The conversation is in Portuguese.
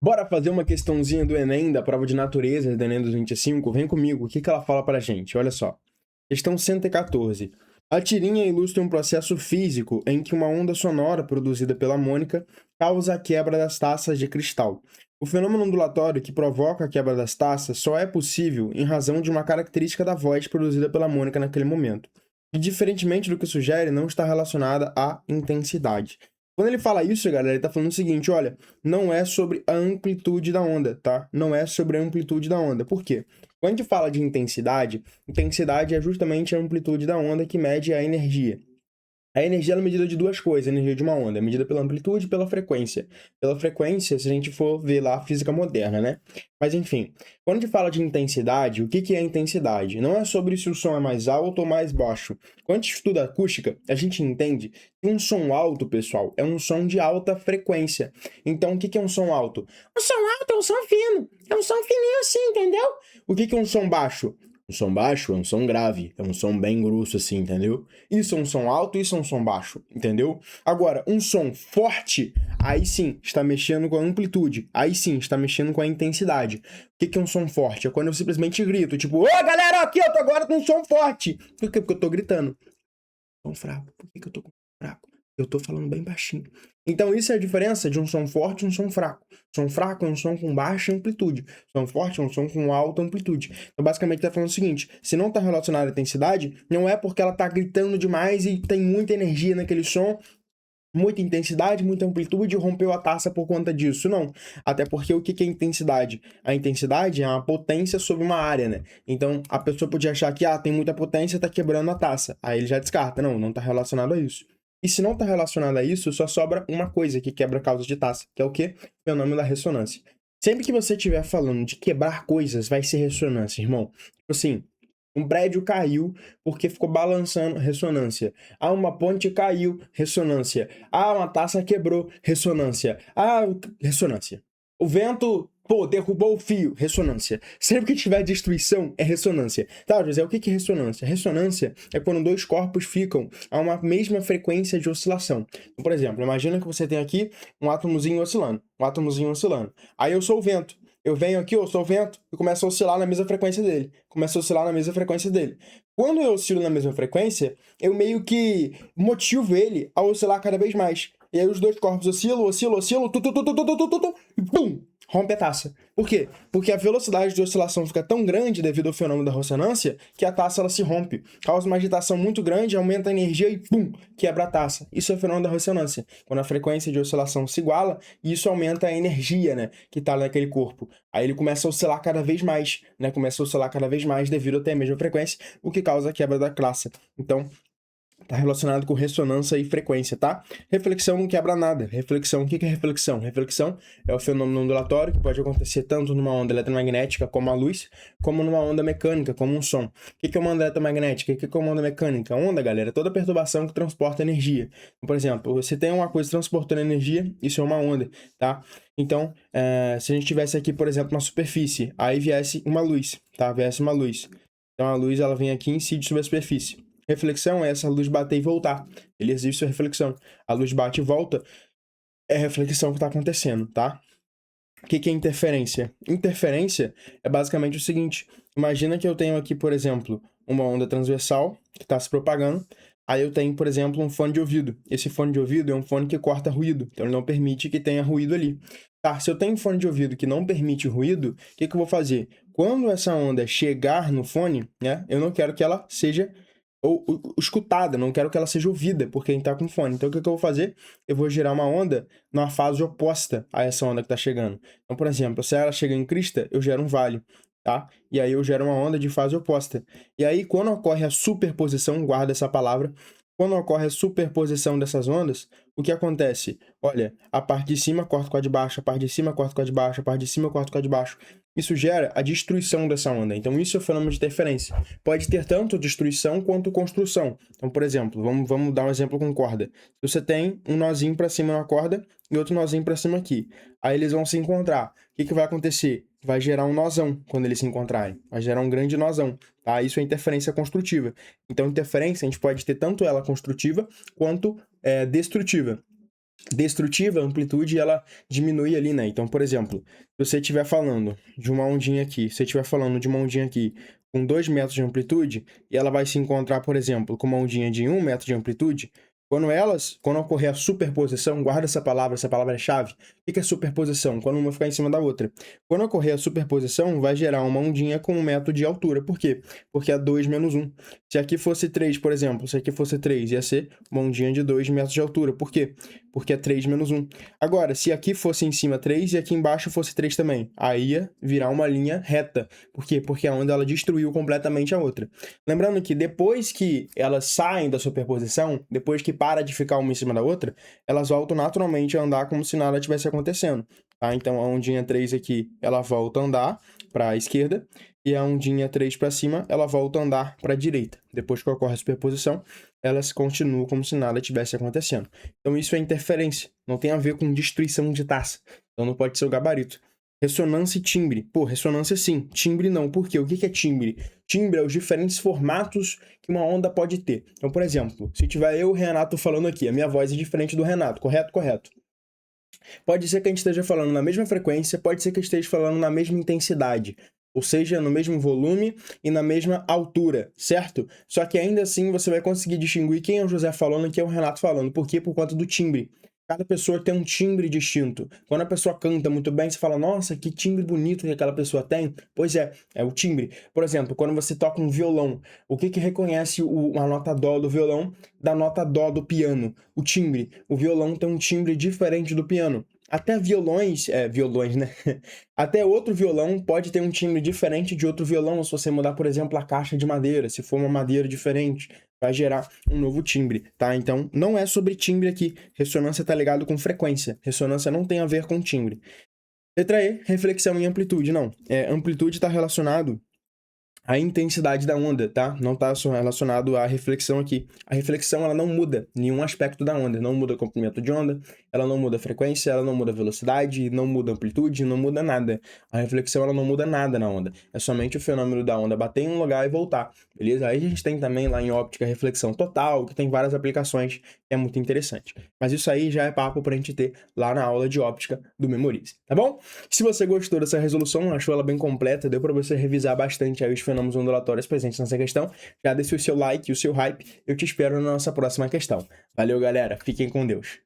Bora fazer uma questãozinha do Enem, da prova de natureza do Enem 2025? Vem comigo, o que ela fala pra gente? Olha só. Questão 114. A tirinha ilustra um processo físico em que uma onda sonora produzida pela Mônica causa a quebra das taças de cristal. O fenômeno ondulatório que provoca a quebra das taças só é possível em razão de uma característica da voz produzida pela Mônica naquele momento, que, diferentemente do que sugere, não está relacionada à intensidade. Quando ele fala isso, galera, ele tá falando o seguinte, olha, não é sobre a amplitude da onda, tá? Não é sobre a amplitude da onda. Por quê? Quando a gente fala de intensidade, intensidade é justamente a amplitude da onda que mede a energia. A energia é medida de duas coisas, a energia de uma onda, é medida pela amplitude e pela frequência. Pela frequência, se a gente for ver lá a física moderna, né? Mas enfim, quando a gente fala de intensidade, o que é intensidade? Não é sobre se o som é mais alto ou mais baixo. Quando a gente estuda acústica, a gente entende que um som alto, pessoal, é um som de alta frequência. Então, o que é um som alto? Um som alto é um som fino. É um som fininho assim, entendeu? O que é um som baixo? Um som baixo é um som grave, é um som bem grosso assim, entendeu? Isso é um som alto, isso é um som baixo, entendeu? Agora, um som forte, aí sim, está mexendo com a amplitude, aí sim, está mexendo com a intensidade. O que é um som forte? É quando eu simplesmente grito, tipo, ô galera, aqui eu tô agora com um som forte. Por quê? Porque eu tô gritando. Som fraco. Por que eu tô com fraco? Eu tô falando bem baixinho. Então, isso é a diferença de um som forte e um som fraco. Som fraco é um som com baixa amplitude. Som forte é um som com alta amplitude. Então, basicamente, tá falando o seguinte: se não tá relacionado à intensidade, não é porque ela tá gritando demais e tem muita energia naquele som, muita intensidade, muita amplitude e rompeu a taça por conta disso. Não. Até porque o que é intensidade? A intensidade é uma potência sobre uma área, né? Então, a pessoa podia achar que, tem muita potência, tá quebrando a taça. Aí ele já descarta. Não, não tá relacionado a isso. E se não tá relacionado a isso, só sobra uma coisa que quebra causas de taça, que é o quê? O fenômeno da ressonância. Sempre que você estiver falando de quebrar coisas, vai ser ressonância, irmão. Tipo assim, um prédio caiu porque ficou balançando, ressonância. Uma ponte caiu, ressonância. Uma taça quebrou, ressonância. Ressonância. O vento, derrubou o fio, ressonância. Sempre que tiver destruição, é ressonância. Tá, José, o que é ressonância? Ressonância é quando dois corpos ficam a uma mesma frequência de oscilação. Então, por exemplo, imagina que você tem aqui um átomozinho oscilando, Aí eu sou o vento. Eu venho aqui, eu sou o vento, e começo a oscilar na mesma frequência dele. Quando eu oscilo na mesma frequência, eu meio que motivo ele a oscilar cada vez mais. E aí os dois corpos oscilam, e pum! Rompe a taça. Por quê? Porque a velocidade de oscilação fica tão grande devido ao fenômeno da ressonância que a taça ela se rompe. Causa uma agitação muito grande, aumenta a energia e pum! Quebra a taça. Isso é o fenômeno da ressonância. Quando a frequência de oscilação se iguala, isso aumenta a energia, né, que está naquele corpo. Aí ele começa a oscilar cada vez mais, né? Devido a ter a mesma frequência, o que causa a quebra da classe. Então, tá relacionado com ressonância e frequência, tá? Reflexão não quebra nada. Reflexão, o que é reflexão? Reflexão é o fenômeno ondulatório que pode acontecer tanto numa onda eletromagnética, como a luz, como numa onda mecânica, como um som. O que é uma onda eletromagnética? O que é uma onda mecânica? Onda, galera, é toda perturbação que transporta energia. Por exemplo, você tem uma coisa transportando energia, isso é uma onda, tá? Então, se a gente tivesse aqui, por exemplo, uma superfície, aí viesse uma luz, tá? Então, a luz, ela vem aqui e incide sobre a superfície. Reflexão é essa luz bater e voltar. Ele existe sua reflexão. A luz bate e volta, é a reflexão que está acontecendo, tá? O que é interferência? Interferência é basicamente o seguinte: imagina que eu tenho aqui, por exemplo, uma onda transversal que está se propagando. Aí eu tenho, por exemplo, um fone de ouvido. Esse fone de ouvido é um fone que corta ruído, então ele não permite que tenha ruído ali. Tá, se eu tenho um fone de ouvido que não permite ruído, o que eu vou fazer? Quando essa onda chegar no fone, né, eu não quero que ela seja ou escutada, não quero que ela seja ouvida por quem está com fone. Então, o que eu vou fazer? Eu vou gerar uma onda numa fase oposta a essa onda que está chegando. Então, por exemplo, se ela chega em crista, eu gero um vale, tá? E aí eu gero uma onda de fase oposta. E aí, quando ocorre a superposição, guarda essa palavra, quando ocorre a superposição dessas ondas, o que acontece? Olha, a parte de cima corta com a de baixo, a parte de cima corta com a de baixo, a parte de cima corta com a de baixo. Isso gera a destruição dessa onda. Então, isso é o fenômeno de interferência. Pode ter tanto destruição quanto construção. Então, por exemplo, vamos dar um exemplo com corda. Você tem um nozinho para cima na corda e outro nozinho para cima aqui. Aí eles vão se encontrar. O que vai acontecer? Vai gerar um nozão quando eles se encontrarem. Vai gerar um grande nozão. Tá? Isso é interferência construtiva. Então, interferência, a gente pode ter tanto ela construtiva quanto destrutiva. destrutiva, a amplitude ela diminui ali, né? Então, por exemplo, se você estiver falando de uma ondinha aqui, se você estiver falando de uma ondinha aqui com 2 metros de amplitude, e ela vai se encontrar, por exemplo, com uma ondinha de 1 metro de amplitude, quando ocorrer a superposição, guarda essa palavra é chave. O que é superposição? Quando uma ficar em cima da outra. Quando ocorrer a superposição, vai gerar uma ondinha com 1 metro de altura. Por quê? Porque é 2 menos 1. Se aqui fosse 3, por exemplo, se aqui fosse 3, ia ser uma ondinha de 2 metros de altura. Por quê? Porque é 3 menos 1. Agora, se aqui fosse em cima 3 e aqui embaixo fosse 3 também, aí ia virar uma linha reta. Por quê? Porque a onda ela destruiu completamente a outra. Lembrando que depois que elas saem da superposição, depois que para de ficar uma em cima da outra, elas voltam naturalmente a andar como se nada tivesse acontecendo. Tá? Então a ondinha 3 aqui, ela volta a andar para a esquerda, e a ondinha 3 para cima, ela volta a andar para a direita. Depois que ocorre a superposição, elas continuam como se nada tivesse acontecendo. Então isso é interferência, não tem a ver com destruição de taça. Então não pode ser o gabarito. Ressonância e timbre. Pô, ressonância sim, timbre não. Por quê? O que é timbre? Timbre é os diferentes formatos que uma onda pode ter. Então, por exemplo, se tiver eu e o Renato falando aqui, a minha voz é diferente do Renato, correto? Correto. Pode ser que a gente esteja falando na mesma frequência, pode ser que esteja falando na mesma intensidade, ou seja, no mesmo volume e na mesma altura, certo? Só que ainda assim você vai conseguir distinguir quem é o José falando e quem é o Renato falando. Por quê? Por conta do timbre. Cada pessoa tem um timbre distinto. Quando a pessoa canta muito bem, você fala, nossa, que timbre bonito que aquela pessoa tem. Pois é o timbre. Por exemplo, quando você toca um violão, o que reconhece a nota dó do violão da nota dó do piano? O timbre. O violão tem um timbre diferente do piano. Até violões, né? Até outro violão pode ter um timbre diferente de outro violão, se você mudar, por exemplo, a caixa de madeira, se for uma madeira diferente, vai gerar um novo timbre, tá? Então, não é sobre timbre aqui. Ressonância tá ligado com frequência. Ressonância não tem a ver com timbre. Letra E, reflexão e amplitude. Não, amplitude está relacionado à intensidade da onda, tá? Não está relacionado à reflexão aqui. A reflexão, ela não muda nenhum aspecto da onda. Não muda o comprimento de onda, ela não muda a frequência, ela não muda a velocidade, não muda a amplitude, não muda nada. A reflexão, ela não muda nada na onda. É somente o fenômeno da onda bater em um lugar e voltar, beleza? Aí a gente tem também lá em óptica reflexão total, que tem várias aplicações, que é muito interessante. Mas isso aí já é papo pra gente ter lá na aula de óptica do Memorize, tá bom? Se você gostou dessa resolução, achou ela bem completa, deu pra você revisar bastante aí os fenômenos ondulatórios presentes nessa questão, já deixe o seu like e o seu hype. Eu te espero na nossa próxima questão. Valeu, galera. Fiquem com Deus.